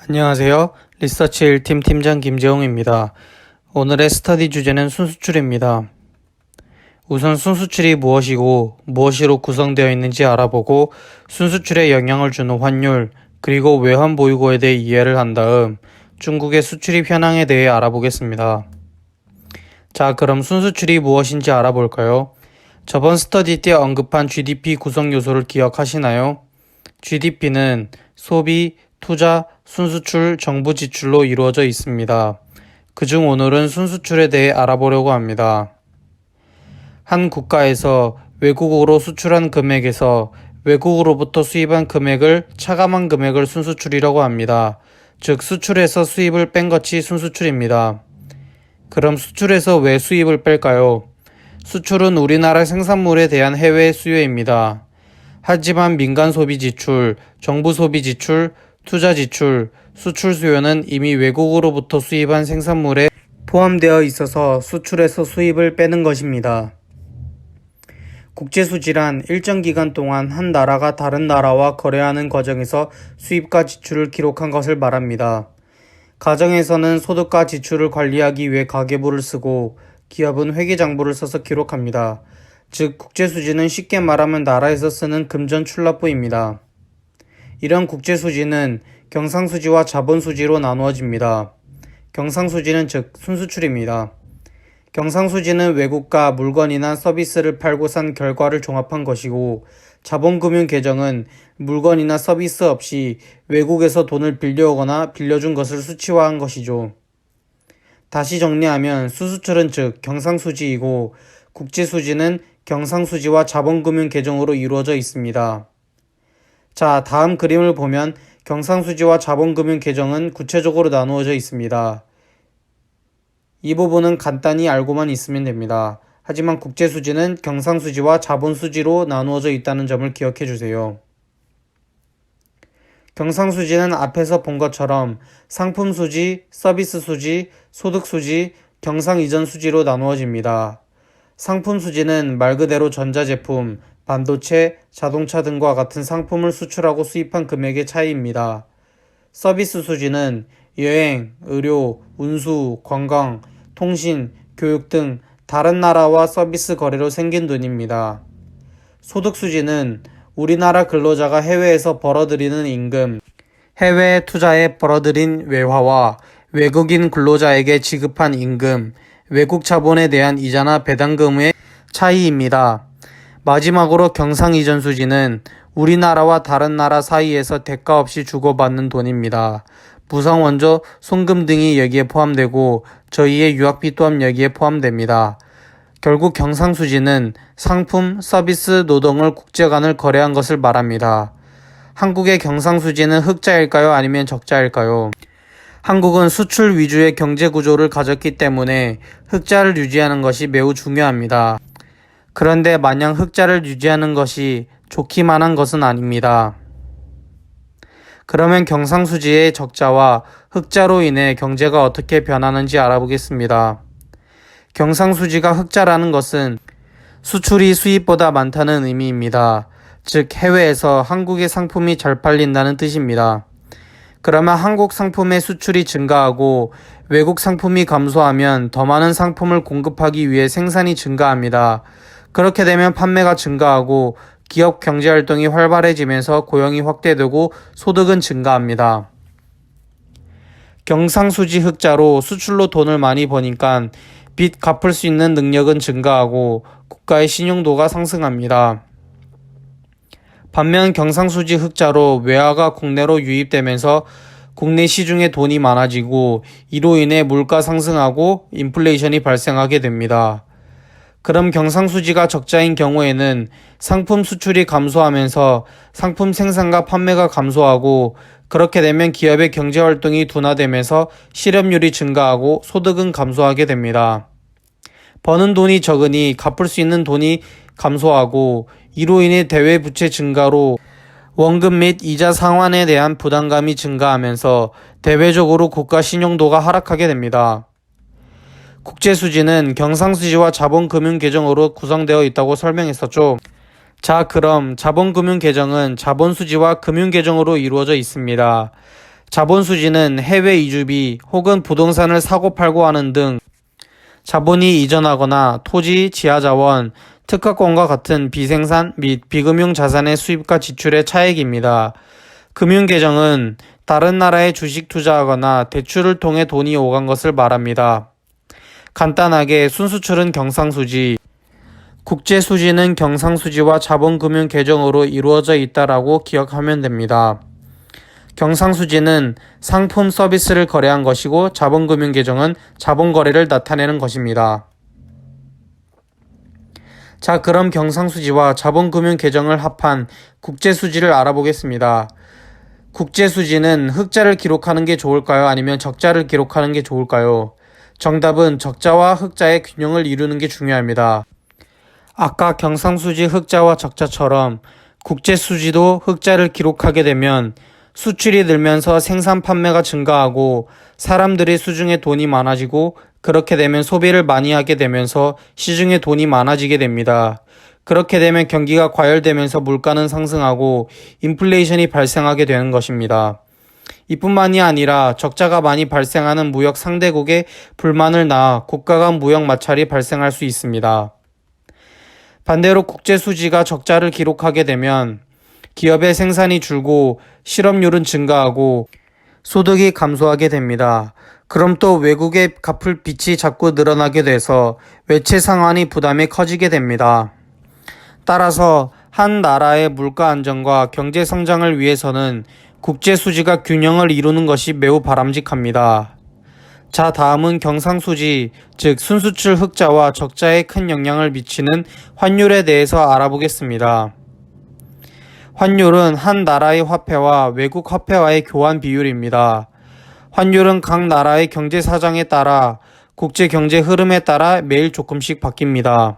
안녕하세요. 리서치 1팀 팀장 김재홍입니다. 오늘의 스터디 주제는 순수출입니다. 우선 순수출이 무엇이고 무엇으로 구성되어 있는지 알아보고 순수출에 영향을 주는 환율 그리고 외환 보유고에 대해 이해를 한 다음 중국의 수출입 현황에 대해 알아보겠습니다. 자, 그럼 순수출이 무엇인지 알아볼까요? 저번 스터디 때 언급한 GDP 구성 요소를 기억하시나요? GDP는 소비, 투자, 순수출, 정부 지출로 이루어져 있습니다. 그중 오늘은 순수출에 대해 알아보려고 합니다. 한 국가에서 외국으로 수출한 금액에서 외국으로부터 수입한 금액을 차감한 금액을 순수출이라고 합니다. 즉 수출에서 수입을 뺀 것이 순수출입니다. 그럼 수출에서 왜 수입을 뺄까요? 수출은 우리나라 생산물에 대한 해외 수요입니다. 하지만 민간 소비 지출, 정부 소비 지출, 투자 지출, 수출 수요는 이미 외국으로부터 수입한 생산물에 포함되어 있어서 수출에서 수입을 빼는 것입니다. 국제수지란 일정 기간 동안 한 나라가 다른 나라와 거래하는 과정에서 수입과 지출을 기록한 것을 말합니다. 가정에서는 소득과 지출을 관리하기 위해 가계부를 쓰고 기업은 회계장부를 써서 기록합니다. 즉 국제수지는 쉽게 말하면 나라에서 쓰는 금전출납부입니다. 이런 국제수지는 경상수지와 자본수지로 나누어집니다. 경상수지는 즉 순수출입니다. 경상수지는 외국가 물건이나 서비스를 팔고 산 결과를 종합한 것이고 자본금융계정은 물건이나 서비스 없이 외국에서 돈을 빌려오거나 빌려준 것을 수치화한 것이죠. 다시 정리하면 수수출은 즉 경상수지이고 국제수지는 경상수지와 자본금융계정으로 이루어져 있습니다. 자, 다음 그림을 보면 경상수지와 자본금융계정은 구체적으로 나누어져 있습니다. 이 부분은 간단히 알고만 있으면 됩니다. 하지만 국제수지는 경상수지와 자본수지로 나누어져 있다는 점을 기억해 주세요. 경상수지는 앞에서 본 것처럼 상품수지, 서비스수지, 소득수지, 경상이전수지로 나누어집니다. 상품수지는 말 그대로 전자제품, 반도체, 자동차 등과 같은 상품을 수출하고 수입한 금액의 차이입니다. 서비스 수지는 여행, 의료, 운수, 관광, 통신, 교육 등 다른 나라와 서비스 거래로 생긴 돈입니다. 소득 수지는 우리나라 근로자가 해외에서 벌어들이는 임금, 해외 투자에 벌어들인 외화와 외국인 근로자에게 지급한 임금, 외국 자본에 대한 이자나 배당금의 차이입니다. 마지막으로 경상이전수지는 우리나라와 다른 나라 사이에서 대가 없이 주고받는 돈입니다. 무상원조, 송금 등이 여기에 포함되고 저희의 유학비 또한 여기에 포함됩니다. 결국 경상수지는 상품, 서비스, 노동을 국제 간을 거래한 것을 말합니다. 한국의 경상수지는 흑자일까요? 아니면 적자일까요? 한국은 수출 위주의 경제 구조를 가졌기 때문에 흑자를 유지하는 것이 매우 중요합니다. 그런데 마냥 흑자를 유지하는 것이 좋기만 한 것은 아닙니다. 그러면 경상수지의 적자와 흑자로 인해 경제가 어떻게 변하는지 알아보겠습니다. 경상수지가 흑자라는 것은 수출이 수입보다 많다는 의미입니다. 즉 해외에서 한국의 상품이 잘 팔린다는 뜻입니다. 그러면 한국 상품의 수출이 증가하고 외국 상품이 감소하면 더 많은 상품을 공급하기 위해 생산이 증가합니다. 그렇게 되면 판매가 증가하고 기업 경제활동이 활발해지면서 고용이 확대되고 소득은 증가합니다. 경상수지 흑자로 수출로 돈을 많이 버니까 빚 갚을 수 있는 능력은 증가하고 국가의 신용도가 상승합니다. 반면 경상수지 흑자로 외화가 국내로 유입되면서 국내 시중에 돈이 많아지고 이로 인해 물가 상승하고 인플레이션이 발생하게 됩니다. 그럼 경상수지가 적자인 경우에는 상품 수출이 감소하면서 상품 생산과 판매가 감소하고 그렇게 되면 기업의 경제활동이 둔화되면서 실업률이 증가하고 소득은 감소하게 됩니다. 버는 돈이 적으니 갚을 수 있는 돈이 감소하고 이로 인해 대외부채 증가로 원금 및 이자 상환에 대한 부담감이 증가하면서 대외적으로 국가 신용도가 하락하게 됩니다. 국제수지는 경상수지와 자본금융계정으로 구성되어 있다고 설명했었죠. 자, 그럼 자본금융계정은 자본수지와 금융계정으로 이루어져 있습니다. 자본 수지는 해외 이주비 혹은 부동산을 사고 팔고 하는 등 자본이 이전하거나 토지, 지하자원, 특허권과 같은 비생산 및 비금융 자산의 수입과 지출의 차액입니다. 금융계정은 다른 나라에 주식 투자하거나 대출을 통해 돈이 오간 것을 말합니다. 간단하게 순수출은 경상수지, 국제수지는 경상수지와 자본금융계정으로 이루어져 있다라고 기억하면 됩니다. 경상수지는 상품 서비스를 거래한 것이고 자본금융계정은 자본거래를 나타내는 것입니다. 자, 그럼 경상수지와 자본금융계정을 합한 국제수지를 알아보겠습니다. 국제수지는 흑자를 기록하는 게 좋을까요? 아니면 적자를 기록하는 게 좋을까요? 정답은 적자와 흑자의 균형을 이루는 게 중요합니다. 아까 경상수지 흑자와 적자처럼 국제수지도 흑자를 기록하게 되면 수출이 늘면서 생산 판매가 증가하고 사람들이 수중에 돈이 많아지고 그렇게 되면 소비를 많이 하게 되면서 시중에 돈이 많아지게 됩니다. 그렇게 되면 경기가 과열되면서 물가는 상승하고 인플레이션이 발생하게 되는 것입니다. 이뿐만이 아니라 적자가 많이 발생하는 무역 상대국에 불만을 낳아 국가 간 무역 마찰이 발생할 수 있습니다. 반대로 국제수지가 적자를 기록하게 되면 기업의 생산이 줄고 실업률은 증가하고 소득이 감소하게 됩니다. 그럼 또 외국에 갚을 빚이 자꾸 늘어나게 돼서 외채 상환이 부담이 커지게 됩니다. 따라서 한 나라의 물가 안정과 경제 성장을 위해서는 국제수지가 균형을 이루는 것이 매우 바람직합니다. 자, 다음은 경상수지, 즉 순수출 흑자와 적자에 큰 영향을 미치는 환율에 대해서 알아보겠습니다. 환율은 한 나라의 화폐와 외국 화폐와의 교환 비율입니다. 환율은 각 나라의 경제 사정에 따라 국제 경제 흐름에 따라 매일 조금씩 바뀝니다.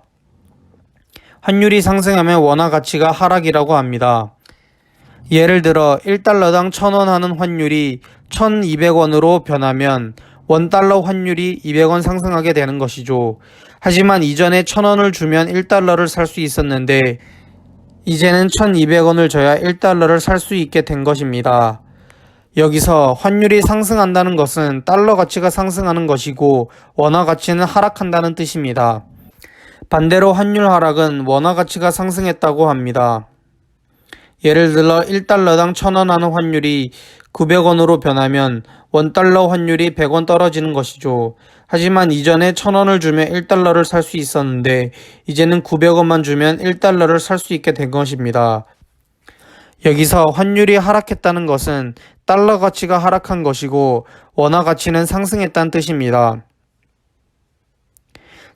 환율이 상승하면 원화 가치가 하락이라고 합니다. 예를 들어 1달러당 1,000원 하는 환율이 1,200원으로 변하면 원달러 환율이 200원 상승하게 되는 것이죠. 하지만 이전에 1,000원을 주면 1달러를 살 수 있었는데 이제는 1,200원을 줘야 1달러를 살 수 있게 된 것입니다. 여기서 환율이 상승한다는 것은 달러 가치가 상승하는 것이고 원화 가치는 하락한다는 뜻입니다. 반대로 환율 하락은 원화 가치가 상승했다고 합니다. 예를 들어 1달러당 1,000원 하는 환율이 900원으로 변하면 원달러 환율이 100원 떨어지는 것이죠. 하지만 이전에 1,000원을 주면 1달러를 살 수 있었는데 이제는 900원만 주면 1달러를 살 수 있게 된 것입니다. 여기서 환율이 하락했다는 것은 달러 가치가 하락한 것이고 원화 가치는 상승했다는 뜻입니다.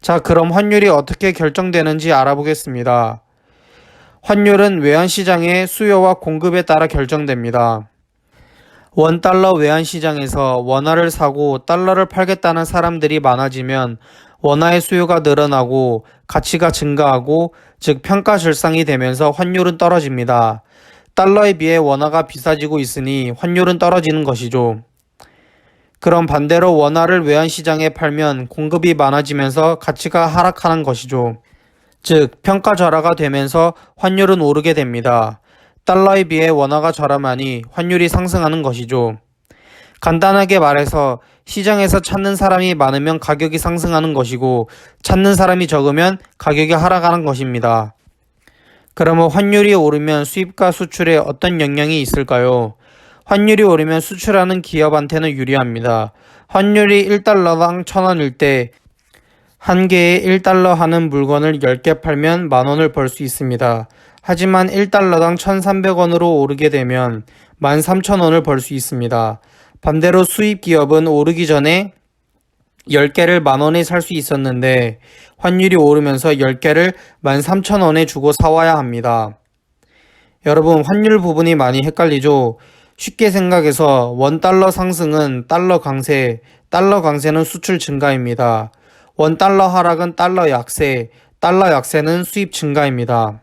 자, 그럼 환율이 어떻게 결정되는지 알아보겠습니다. 환율은 외환시장의 수요와 공급에 따라 결정됩니다. 원달러 외환시장에서 원화를 사고 달러를 팔겠다는 사람들이 많아지면 원화의 수요가 늘어나고 가치가 증가하고 즉 평가절상이 되면서 환율은 떨어집니다. 달러에 비해 원화가 비싸지고 있으니 환율은 떨어지는 것이죠. 그럼 반대로 원화를 외환시장에 팔면 공급이 많아지면서 가치가 하락하는 것이죠. 즉 평가절하가 되면서 환율은 오르게 됩니다. 달러에 비해 원화가 저렴하니 환율이 상승하는 것이죠. 간단하게 말해서 시장에서 찾는 사람이 많으면 가격이 상승하는 것이고 찾는 사람이 적으면 가격이 하락하는 것입니다. 그러면 환율이 오르면 수입과 수출에 어떤 영향이 있을까요? 환율이 오르면 수출하는 기업한테는 유리합니다. 환율이 1달러당 1,000원일 때 한 개에 1달러 하는 물건을 10개 팔면 만원을 벌 수 있습니다. 하지만 1달러당 1,300원으로 오르게 되면 13,000원을 벌 수 있습니다. 반대로 수입 기업은 오르기 전에 10개를 만원에 살 수 있었는데 환율이 오르면서 10개를 13,000원에 주고 사와야 합니다. 여러분, 환율 부분이 많이 헷갈리죠? 쉽게 생각해서 원달러 상승은 달러 강세, 달러 강세는 수출 증가입니다. 원달러 하락은 달러 약세, 달러 약세는 수입 증가입니다.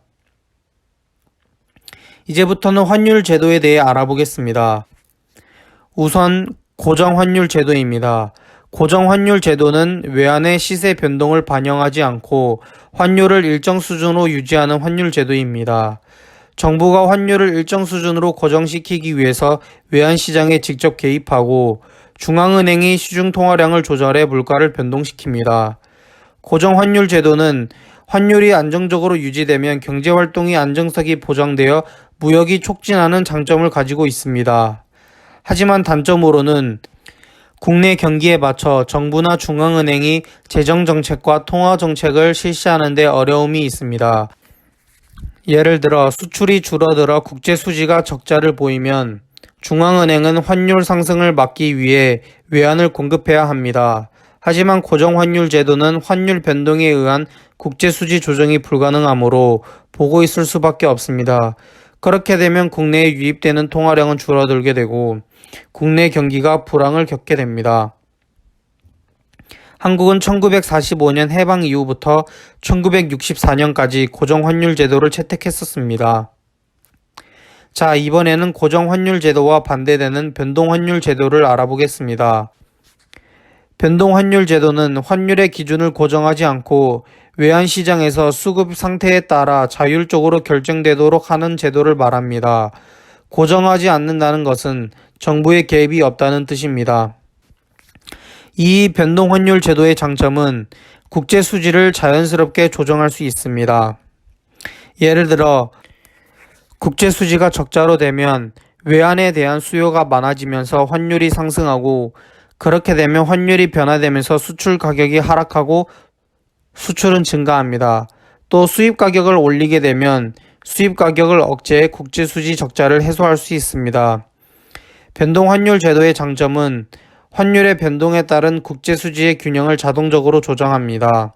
이제부터는 환율 제도에 대해 알아보겠습니다. 우선 고정환율 제도입니다. 고정환율 제도는 외환의 시세 변동을 반영하지 않고 환율을 일정 수준으로 유지하는 환율 제도입니다. 정부가 환율을 일정 수준으로 고정시키기 위해서 외환시장에 직접 개입하고 중앙은행이 시중 통화량을 조절해 물가를 변동시킵니다. 고정환율 제도는 환율이 안정적으로 유지되면 경제활동이 안정성이 보장되어 무역이 촉진하는 장점을 가지고 있습니다. 하지만 단점으로는 국내 경기에 맞춰 정부나 중앙은행이 재정정책과 통화정책을 실시하는 데 어려움이 있습니다. 예를 들어 수출이 줄어들어 국제 수지가 적자를 보이면 중앙은행은 환율 상승을 막기 위해 외환을 공급해야 합니다. 하지만 고정환율 제도는 환율 변동에 의한 국제 수지 조정이 불가능하므로 보고 있을 수밖에 없습니다. 그렇게 되면 국내에 유입되는 통화량은 줄어들게 되고 국내 경기가 불황을 겪게 됩니다. 한국은 1945년 해방 이후부터 1964년까지 고정환율 제도를 채택했었습니다. 자, 이번에는 고정환율 제도와 반대되는 변동환율 제도를 알아보겠습니다. 변동환율 제도는 환율의 기준을 고정하지 않고 외환시장에서 수급 상태에 따라 자율적으로 결정되도록 하는 제도를 말합니다. 고정하지 않는다는 것은 정부의 개입이 없다는 뜻입니다. 이 변동환율 제도의 장점은 국제 수지를 자연스럽게 조정할 수 있습니다. 예를 들어 국제 수지가 적자로 되면 외환에 대한 수요가 많아지면서 환율이 상승하고 그렇게 되면 환율이 변화되면서 수출 가격이 하락하고 수출은 증가합니다. 또 수입 가격을 올리게 되면 수입 가격을 억제해 국제 수지 적자를 해소할 수 있습니다. 변동환율 제도의 장점은 환율의 변동에 따른 국제 수지의 균형을 자동적으로 조정합니다.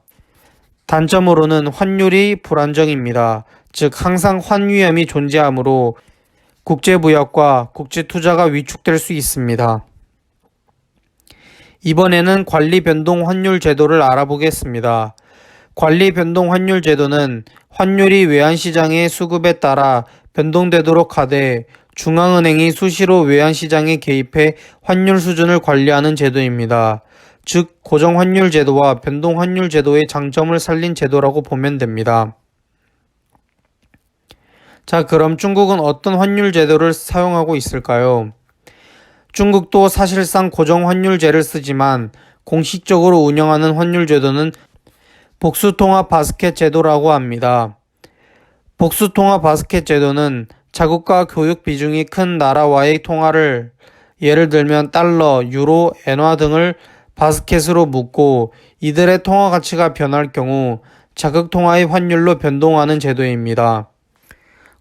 단점으로는 환율이 불안정입니다. 즉 항상 환위험이 존재하므로 국제무역과 국제투자가 위축될 수 있습니다. 이번에는 관리변동환율 제도를 알아보겠습니다. 관리변동환율 제도는 환율이 외환시장의 수급에 따라 변동되도록 하되 중앙은행이 수시로 외환시장에 개입해 환율 수준을 관리하는 제도입니다. 즉 고정환율 제도와 변동환율 제도의 장점을 살린 제도라고 보면 됩니다. 자, 그럼 중국은 어떤 환율 제도를 사용하고 있을까요? 중국도 사실상 고정환율제를 쓰지만 공식적으로 운영하는 환율 제도는 복수통화 바스켓 제도라고 합니다. 복수통화 바스켓 제도는 자국과 교육 비중이 큰 나라와의 통화를 예를 들면 달러, 유로, 엔화 등을 바스켓으로 묶고 이들의 통화 가치가 변할 경우 자국 통화의 환율로 변동하는 제도입니다.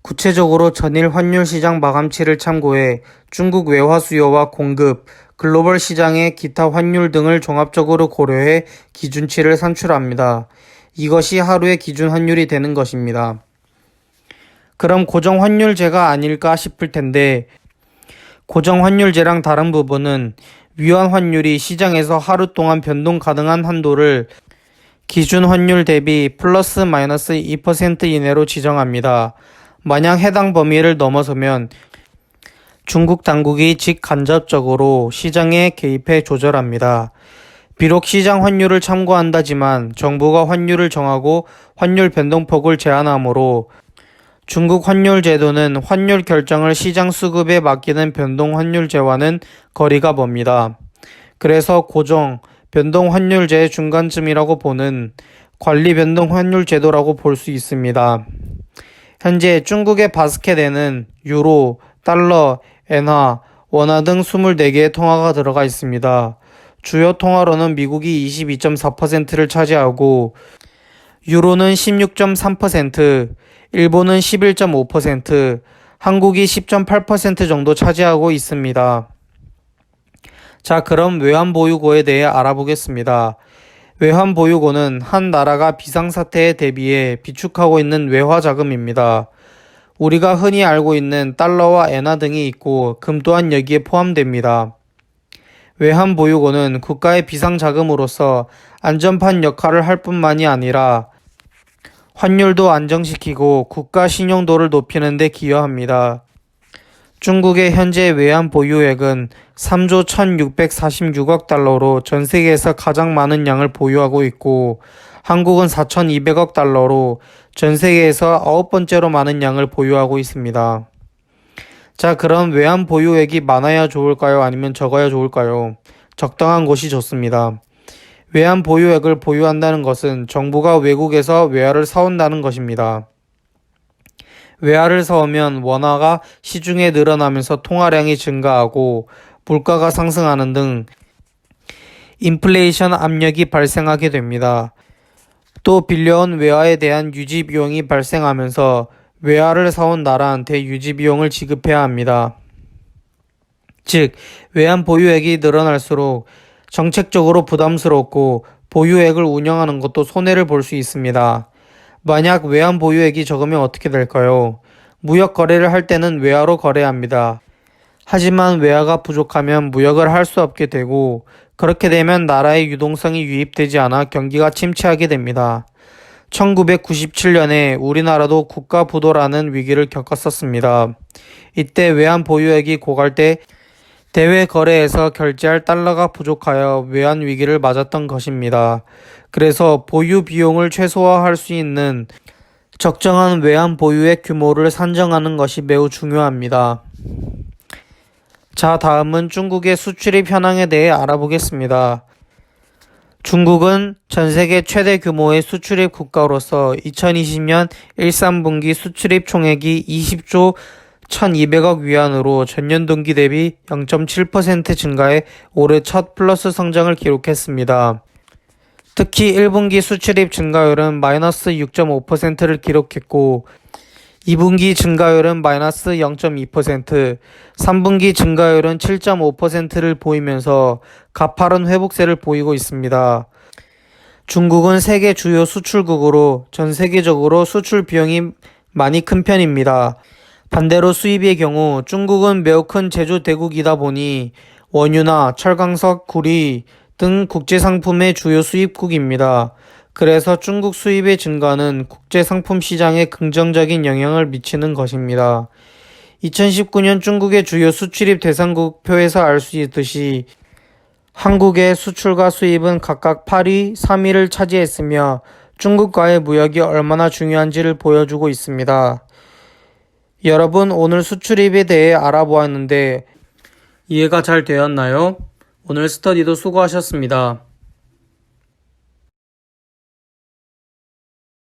구체적으로 전일 환율 시장 마감치를 참고해 중국 외화 수요와 공급, 글로벌 시장의 기타 환율 등을 종합적으로 고려해 기준치를 산출합니다. 이것이 하루의 기준 환율이 되는 것입니다. 그럼 고정환율제가 아닐까 싶을 텐데 고정환율제랑 다른 부분은 위헌 환율이 시장에서 하루 동안 변동 가능한 한도를 기준 환율 대비 플러스 마이너스 2% 이내로 지정합니다. 만약 해당 범위를 넘어서면 중국 당국이 직간접적으로 시장에 개입해 조절합니다. 비록 시장 환율을 참고한다지만 정부가 환율을 정하고 환율 변동폭을 제한하므로 중국 환율 제도는 환율 결정을 시장 수급에 맡기는 변동 환율제와는 거리가 멉니다. 그래서 고정, 변동 환율제의 중간쯤이라고 보는 관리 변동 환율 제도라고 볼 수 있습니다. 현재 중국의 바스켓에는 유로, 달러, 엔화, 원화 등 24개의 통화가 들어가 있습니다. 주요 통화로는 미국이 22.4%를 차지하고 유로는 16.3%, 일본은 11.5%, 한국이 10.8% 정도 차지하고 있습니다. 자, 그럼 외환보유고에 대해 알아보겠습니다. 외환보유고는 한 나라가 비상사태에 대비해 비축하고 있는 외화자금입니다. 우리가 흔히 알고 있는 달러와 엔화 등이 있고 금 또한 여기에 포함됩니다. 외환보유고는 국가의 비상자금으로서 안전판 역할을 할 뿐만이 아니라 환율도 안정시키고 국가 신용도를 높이는 데 기여합니다. 중국의 현재 외환 보유액은 3조 1,646억 달러로 전 세계에서 가장 많은 양을 보유하고 있고 한국은 4,200억 달러로 전 세계에서 9번째로 많은 양을 보유하고 있습니다. 자, 그럼 외환 보유액이 많아야 좋을까요? 아니면 적어야 좋을까요? 적당한 것이 좋습니다. 외환 보유액을 보유한다는 것은 정부가 외국에서 외화를 사온다는 것입니다. 외화를 사오면 원화가 시중에 늘어나면서 통화량이 증가하고 물가가 상승하는 등 인플레이션 압력이 발생하게 됩니다. 또 빌려온 외화에 대한 유지 비용이 발생하면서 외화를 사온 나라한테 유지 비용을 지급해야 합니다. 즉, 외환 보유액이 늘어날수록 정책적으로 부담스럽고 보유액을 운영하는 것도 손해를 볼 수 있습니다. 만약 외환 보유액이 적으면 어떻게 될까요? 무역 거래를 할 때는 외화로 거래합니다. 하지만 외화가 부족하면 무역을 할 수 없게 되고 그렇게 되면 나라의 유동성이 유입되지 않아 경기가 침체하게 됩니다. 1997년에 우리나라도 국가부도라는 위기를 겪었었습니다. 이때 외환 보유액이 고갈 때 대외 거래에서 결제할 달러가 부족하여 외환 위기를 맞았던 것입니다. 그래서 보유 비용을 최소화할 수 있는 적정한 외환 보유액 규모를 산정하는 것이 매우 중요합니다. 자, 다음은 중국의 수출입 현황에 대해 알아보겠습니다. 중국은 전 세계 최대 규모의 수출입 국가로서 2020년 1~3분기 수출입 총액이 20조 1,200억 위안으로 전년 동기 대비 0.7% 증가해 올해 첫 플러스 성장을 기록했습니다. 특히 1분기 수출입 증가율은 마이너스 6.5%를 기록했고 2분기 증가율은 마이너스 0.2%, 3분기 증가율은 7.5%를 보이면서 가파른 회복세를 보이고 있습니다. 중국은 세계 주요 수출국으로 전 세계적으로 수출 비용이 많이 큰 편입니다. 반대로 수입의 경우 중국은 매우 큰 제조 대국이다 보니 원유나 철강석, 구리 등 국제 상품의 주요 수입국입니다. 그래서 중국 수입의 증가는 국제 상품 시장에 긍정적인 영향을 미치는 것입니다. 2019년 중국의 주요 수출입 대상국 표에서 알 수 있듯이 한국의 수출과 수입은 각각 8위, 3위를 차지했으며 중국과의 무역이 얼마나 중요한지를 보여주고 있습니다. 여러분, 오늘 수출입에 대해 알아보았는데 이해가 잘 되었나요? 오늘 스터디도 수고하셨습니다.